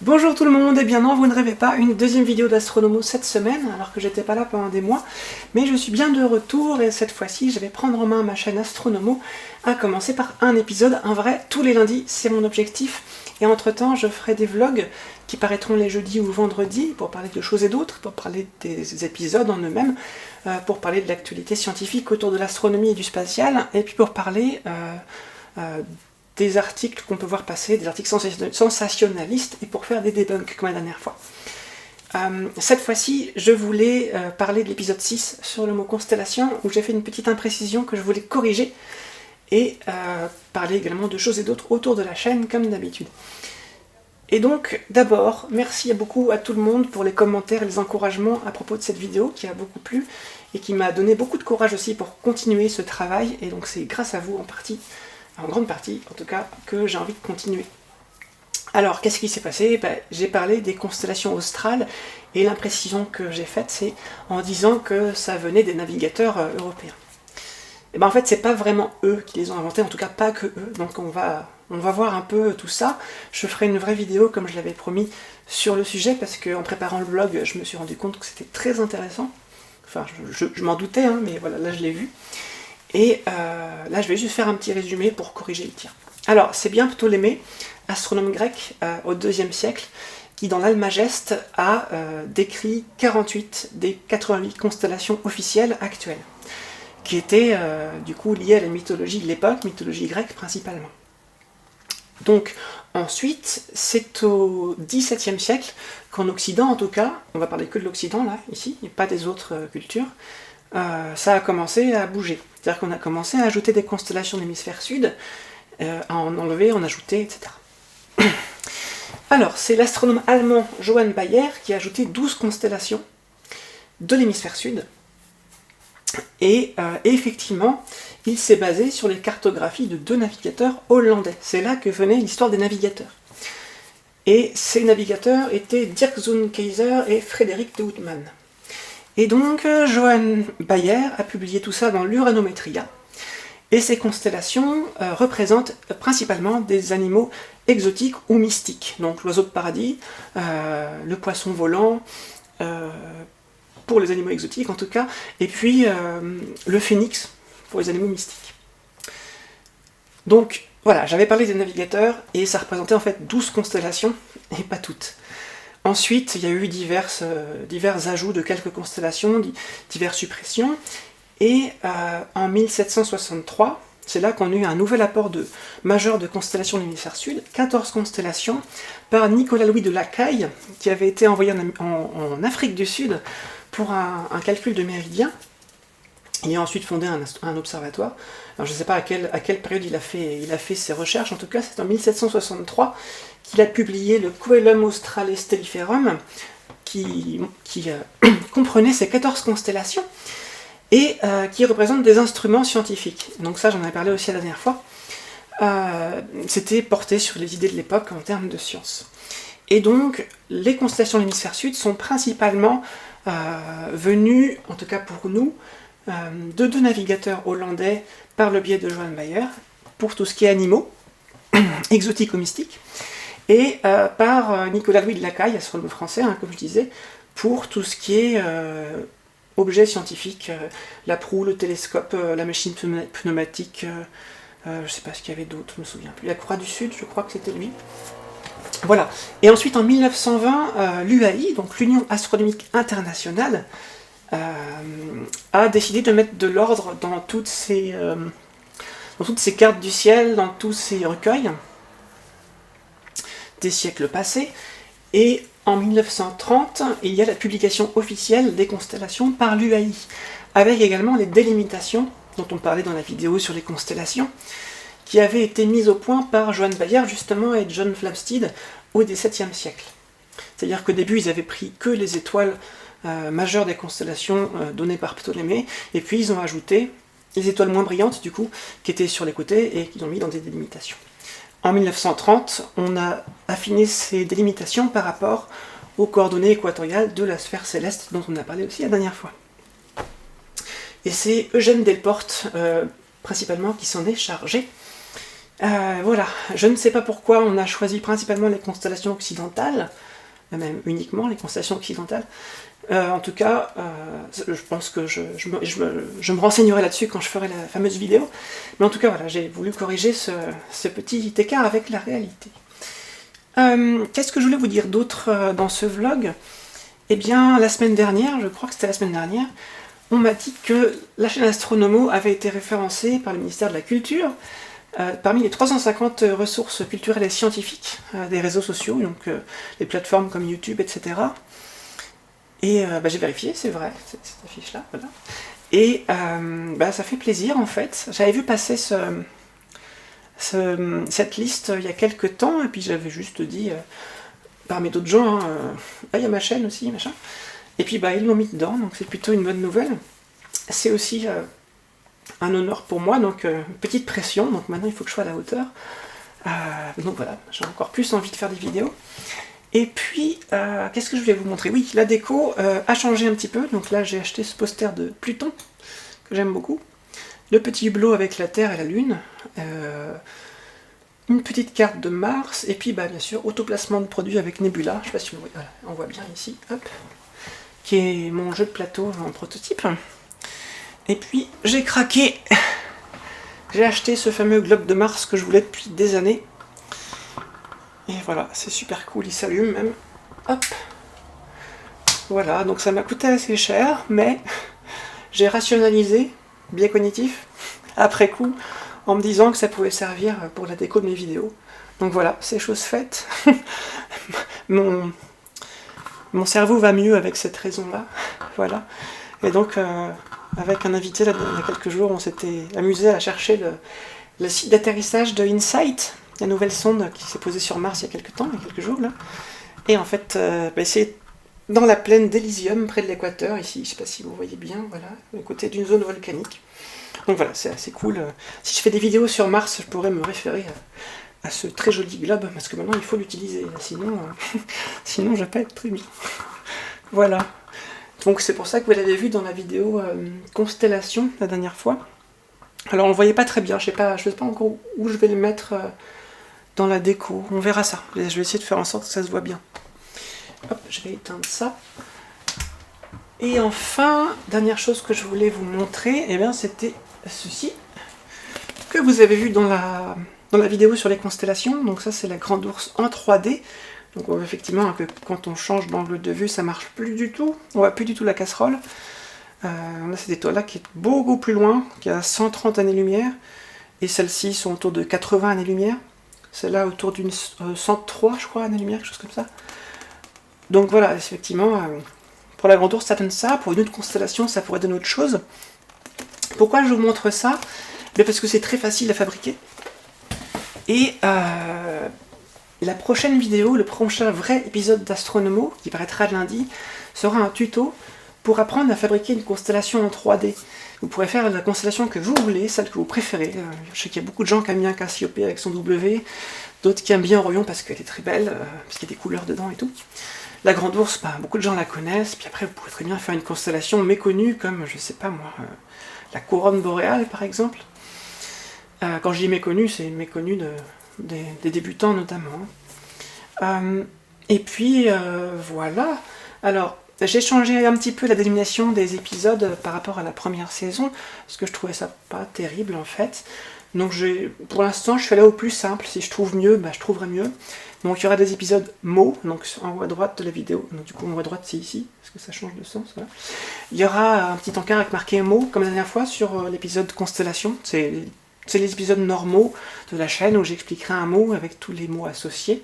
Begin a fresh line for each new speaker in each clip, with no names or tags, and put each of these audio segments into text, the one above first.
Bonjour tout le monde, et bien non, vous ne rêvez pas, une deuxième vidéo d'Astronomo cette semaine, alors que j'étais pas là pendant des mois, mais je suis bien de retour, et cette fois-ci, je vais prendre en main ma chaîne Astronomo, à commencer par un épisode, un vrai, tous les lundis, c'est mon objectif, et entre-temps, je ferai des vlogs qui paraîtront les jeudis ou vendredis, pour parler de choses et d'autres, pour parler des épisodes en eux-mêmes, pour parler de l'actualité scientifique autour de l'astronomie et du spatial, et puis pour parler des articles qu'on peut voir passer, des articles sensationnalistes, et pour faire des debunks comme la dernière fois. Cette fois-ci, je voulais parler de l'épisode 6 sur le mot constellation, où j'ai fait une petite imprécision que je voulais corriger, et parler également de choses et d'autres autour de la chaîne, comme d'habitude. Et donc, d'abord, merci beaucoup à tout le monde pour les commentaires et les encouragements à propos de cette vidéo, qui a beaucoup plu, et qui m'a donné beaucoup de courage aussi pour continuer ce travail, et donc c'est grâce à vous en grande partie en tout cas, que j'ai envie de continuer. Alors, qu'est-ce qui s'est passé? J'ai parlé des constellations australes, et l'imprécision que j'ai faite, c'est en disant que ça venait des navigateurs européens. Et en fait, c'est pas vraiment eux qui les ont inventés, en tout cas pas que eux, donc on va voir un peu tout ça. Je ferai une vraie vidéo, comme je l'avais promis, sur le sujet, parce qu'en préparant le blog, je me suis rendu compte que c'était très intéressant. Enfin, je m'en doutais, hein, mais voilà, là je l'ai vu. Et là, je vais juste faire un petit résumé pour corriger le tir. Alors, c'est bien Ptolémée, astronome grec au IIe siècle, qui dans l'Almageste a décrit 48 des 88 constellations officielles actuelles, qui étaient du coup liées à la mythologie de l'époque, mythologie grecque principalement. Donc, ensuite, c'est au XVIIe siècle qu'en Occident, en tout cas, on va parler que de l'Occident là, ici, et pas des autres cultures, ça a commencé à bouger. C'est-à-dire qu'on a commencé à ajouter des constellations de l'hémisphère sud, à en enlever, en ajouter, etc. Alors, c'est l'astronome allemand Johann Bayer qui a ajouté 12 constellations de l'hémisphère sud, et effectivement, il s'est basé sur les cartographies de deux navigateurs hollandais. C'est là que venait l'histoire des navigateurs. Et ces navigateurs étaient Dirk Kaiser et Frédéric de Houtman. Et donc, Johann Bayer a publié tout ça dans l'Uranometria, et ces constellations représentent principalement des animaux exotiques ou mystiques. Donc l'oiseau de paradis, le poisson volant, pour les animaux exotiques en tout cas, et puis le phénix pour les animaux mystiques. Donc voilà, j'avais parlé des navigateurs, et ça représentait en fait 12 constellations, et pas toutes. Ensuite, il y a eu divers ajouts de quelques constellations, diverses suppressions, et en 1763, c'est là qu'on a eu un nouvel apport majeur de constellations de l'hémisphère sud, 14 constellations, par Nicolas-Louis de Lacaille, qui avait été envoyé en Afrique du Sud pour un calcul de méridien. Il a ensuite fondé un observatoire. Alors je ne sais pas à quelle période il a fait ses recherches, en tout cas c'est en 1763 qu'il a publié le Coelum Australe Stelliferum, qui comprenait ces 14 constellations, et qui représente des instruments scientifiques. Donc ça, j'en avais parlé aussi la dernière fois. C'était porté sur les idées de l'époque en termes de science. Et donc, les constellations de l'hémisphère sud sont principalement venues, en tout cas pour nous, de deux navigateurs hollandais par le biais de Johann Bayer, pour tout ce qui est animaux, exotiques ou mystiques, et par Nicolas-Louis de Lacaille, astronome français, hein, comme je disais, pour tout ce qui est objets scientifiques, la proue, le télescope, la machine pneumatique, je ne sais pas ce qu'il y avait d'autre, je ne me souviens plus, la Croix du Sud, je crois que c'était lui. Voilà. Et ensuite, en 1920, l'UAI, donc l'Union Astronomique Internationale, a décidé de mettre de l'ordre dans toutes ces cartes du ciel, dans tous ces recueils des siècles passés, et en 1930, il y a la publication officielle des constellations par l'UAI, avec également les délimitations, dont on parlait dans la vidéo sur les constellations, qui avaient été mises au point par Johann Bayer, justement, et John Flamsteed au XVIIe siècle. C'est-à-dire qu'au début, ils avaient pris que les étoiles majeures des constellations données par Ptolémée, et puis ils ont ajouté les étoiles moins brillantes, du coup, qui étaient sur les côtés, et qu'ils ont mis dans des délimitations. En 1930, on a affiné ces délimitations par rapport aux coordonnées équatoriales de la sphère céleste, dont on a parlé aussi la dernière fois. Et c'est Eugène Delporte, principalement, qui s'en est chargé, Voilà, je ne sais pas pourquoi on a choisi principalement les constellations occidentales, même uniquement les constellations occidentales. En tout cas, je pense que je me renseignerai là-dessus quand je ferai la fameuse vidéo. Mais en tout cas, voilà, j'ai voulu corriger ce petit écart avec la réalité. Qu'est-ce que je voulais vous dire d'autre dans ce vlog? Eh bien, la semaine dernière, je crois que c'était la semaine dernière, on m'a dit que la chaîne Astronomo avait été référencée par le ministère de la Culture parmi les 350 ressources culturelles et scientifiques des réseaux sociaux, donc les plateformes comme YouTube, etc. Et j'ai vérifié, c'est vrai, cette affiche-là, voilà. Et ça fait plaisir en fait. J'avais vu passer cette liste il y a quelques temps, et puis j'avais juste dit, parmi d'autres gens, il y a ma chaîne aussi, machin. Et puis ils l'ont mis dedans, donc c'est plutôt une bonne nouvelle. C'est aussi un honneur pour moi, donc petite pression, donc maintenant il faut que je sois à la hauteur. Donc voilà, j'ai encore plus envie de faire des vidéos. Et puis, qu'est-ce que je voulais vous montrer? Oui, la déco a changé un petit peu, donc là j'ai acheté ce poster de Pluton, que j'aime beaucoup. Le petit hublot avec la Terre et la Lune. Une petite carte de Mars, et puis bien sûr, autoplacement de produits avec Nebula, je sais pas si on voit bien ici, hop, qui est mon jeu de plateau en prototype. Et puis j'ai craqué, j'ai acheté ce fameux globe de Mars que je voulais depuis des années. Et voilà, c'est super cool, il s'allume même. Hop. Voilà, donc ça m'a coûté assez cher, mais j'ai rationalisé, biais cognitif, après coup, en me disant que ça pouvait servir pour la déco de mes vidéos. Donc voilà, c'est chose faite. Mon cerveau va mieux avec cette raison-là. Voilà. Et donc, avec un invité, là, il y a quelques jours, on s'était amusé à chercher le site d'atterrissage de InSight, la nouvelle sonde qui s'est posée sur Mars il y a quelques jours, là. Et en fait, c'est dans la plaine d'Elysium, près de l'équateur, ici, je ne sais pas si vous voyez bien, voilà, à côté d'une zone volcanique. Donc voilà, c'est assez cool. Si je fais des vidéos sur Mars, je pourrais me référer à ce très joli globe, parce que maintenant il faut l'utiliser, sinon, sinon je vais pas être très bien. Voilà. Donc c'est pour ça que vous l'avez vu dans la vidéo Constellation, la dernière fois. Alors on le voyait pas très bien, je sais pas encore où je vais le mettre dans la déco, on verra ça. Je vais essayer de faire en sorte que ça se voit bien. Hop, je vais éteindre ça. Et enfin, dernière chose que je voulais vous montrer, c'était ceci, que vous avez vu dans la vidéo sur les constellations. Donc ça c'est la Grande Ourse en 3D. Donc on voit effectivement que quand on change d'angle de vue, ça marche plus du tout. On voit plus du tout la casserole. On a cette étoile-là qui est beaucoup plus loin, qui a 130 années-lumière. Et celles-ci sont autour de 80 années-lumière. Celle-là autour d'une 103, je crois, années-lumière, quelque chose comme ça. Donc voilà, effectivement, pour la Grande Ourse, ça donne ça. Pour une autre constellation, ça pourrait donner autre chose. Pourquoi je vous montre ça? Parce que c'est très facile à fabriquer. Et la prochaine vidéo, le prochain vrai épisode d'Astronomo, qui paraîtra lundi, sera un tuto pour apprendre à fabriquer une constellation en 3D. Vous pourrez faire la constellation que vous voulez, celle que vous préférez. Je sais qu'il y a beaucoup de gens qui aiment bien Cassiopée avec son W, d'autres qui aiment bien Orion parce qu'elle est très belle, parce qu'il y a des couleurs dedans et tout. La Grande Ourse, beaucoup de gens la connaissent, puis après vous pourrez très bien faire une constellation méconnue comme, je sais pas moi, la couronne boréale par exemple. Quand je dis méconnue, c'est méconnue des débutants notamment. Et puis voilà. Alors, j'ai changé un petit peu la dénomination des épisodes par rapport à la première saison, parce que je trouvais ça pas terrible en fait. Donc pour l'instant, je suis allé au plus simple. Si je trouve mieux, je trouverai mieux. Donc il y aura des épisodes mots, donc en haut à droite de la vidéo. Donc du coup, en haut à droite, c'est ici, parce que ça change de sens. Voilà. Il y aura un petit encart avec marqué mots, comme la dernière fois, sur l'épisode Constellation. C'est les épisodes normaux de la chaîne où j'expliquerai un mot avec tous les mots associés.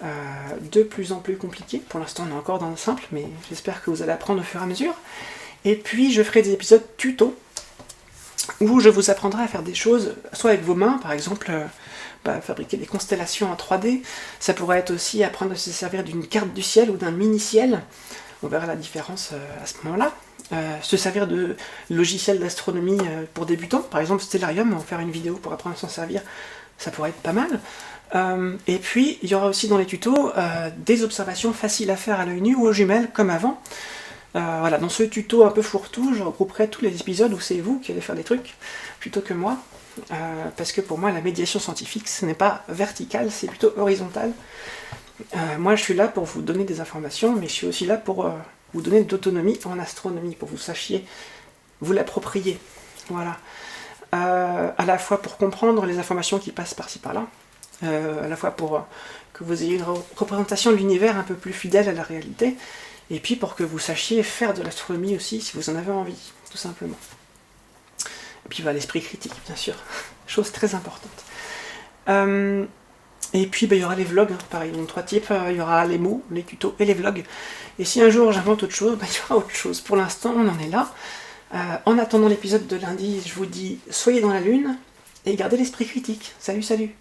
De plus en plus compliqué. Pour l'instant, on est encore dans le simple, mais j'espère que vous allez apprendre au fur et à mesure. Et puis, je ferai des épisodes tuto, où je vous apprendrai à faire des choses, soit avec vos mains, par exemple, fabriquer des constellations en 3D. Ça pourrait être aussi apprendre à se servir d'une carte du ciel ou d'un mini-ciel. On verra la différence à ce moment-là. Se servir de logiciels d'astronomie pour débutants, par exemple Stellarium, en faire une vidéo pour apprendre à s'en servir, ça pourrait être pas mal. Et puis, il y aura aussi dans les tutos des observations faciles à faire à l'œil nu ou aux jumelles, comme avant. Voilà, dans ce tuto un peu fourre-tout, je regrouperai tous les épisodes où c'est vous qui allez faire des trucs, plutôt que moi. parce que pour moi la médiation scientifique ce n'est pas vertical, c'est plutôt horizontal. Moi je suis là pour vous donner des informations, mais je suis aussi là pour vous donner de l'autonomie en astronomie, pour que vous sachiez vous l'approprier. Voilà. À la fois pour comprendre les informations qui passent par-ci par-là, à la fois pour que vous ayez une représentation de l'univers un peu plus fidèle à la réalité, et puis pour que vous sachiez faire de l'astronomie aussi si vous en avez envie, tout simplement. Et puis l'esprit critique, bien sûr, chose très importante. Et puis il y aura les vlogs, pareil, donc 3 types, il y aura les mots, les tutos et les vlogs. Et si un jour j'invente autre chose, il y aura autre chose. Pour l'instant, on en est là. En attendant l'épisode de lundi, je vous dis, soyez dans la lune et gardez l'esprit critique. Salut, salut!